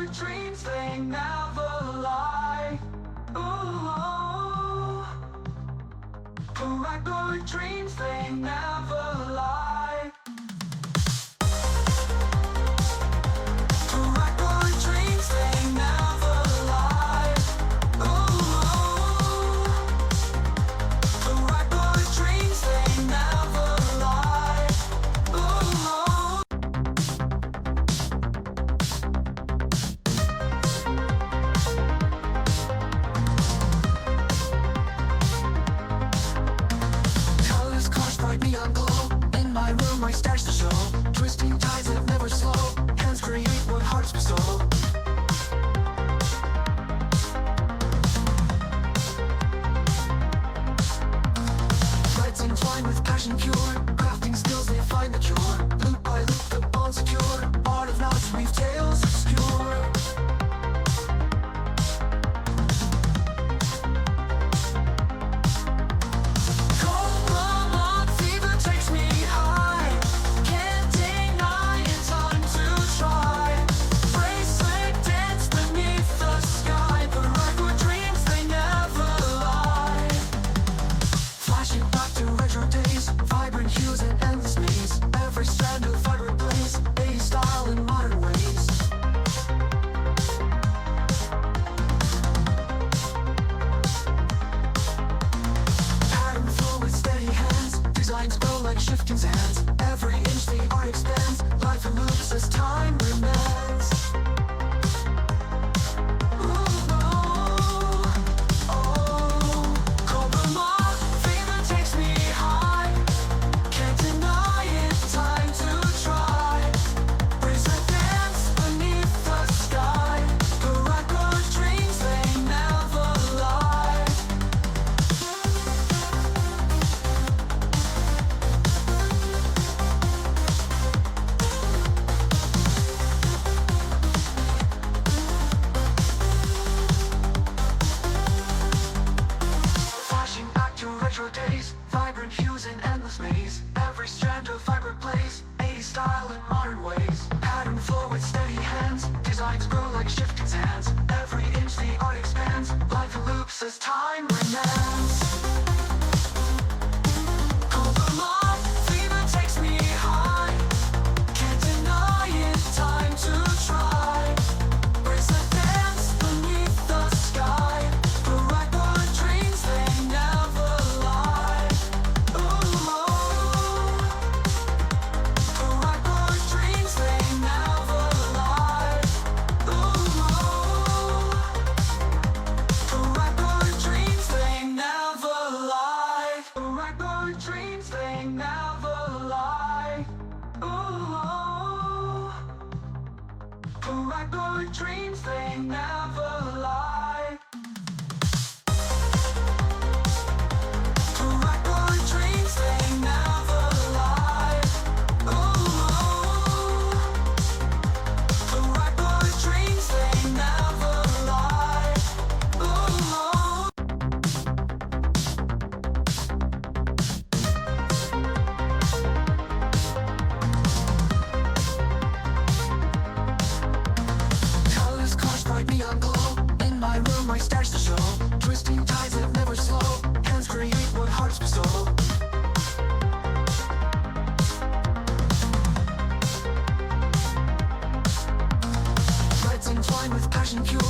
Paracord dreams, they never lie. Ooh, Paracord dreams, they never lie. Paracord dreams, they never lie. Ooh, Paracord dreams, they never lie. Ooh. Colors, cars, bright neon glow. In my room, my stash to show. Twisting tides that never slow. Hands create what hearts bestow. Threads entwined with passion pure. Crafting skills, they find the cure. Loop by loop, the bond secure. Art of knots, weave tales obscure. Cobra fever takes me high. Can't deny it's time to try. Bracelet dance beneath the sky. Paracord dreams, they never lie. Flashing back to retro days, vibrant hues and endless maze. Every strand of vibrant blaze, 80s style in modern ways. Pattern flow with steady hands, designs grow like shifting sands. Every inch the art expands, life moves as time remains. Cobra fever takes me high. Can't deny it's time to try. Bracelet dance beneath the sky. Paracord dreams, they never lie. Flashing back to retro days, vibrant hues and endless maze. Every strand of vibrant blaze, 80s style in modern ways. Pattern flow with steady hands, designs grow like shifting sands. Every inch the art expands, life loops as time remains. Cobra fever takes me high. Can't deny it's time to try. Bracelet dance beneath the sky. Paracord dreams, they never lie. Ooh, Paracord dreams, they never lie. Ooh, Paracord dreams, they never lie. Paracord dreams, they never lie. Ooh, Paracord dreams, they never lie. Paracord dreams, they never lie. Ooh, Paracord dreams, they never lie. Ooh. Colors, cars, bright neon glow. In my room, my stash to show. Twisting tides that never slow. Hands create what hearts bestow. Threads entwined with passion pure.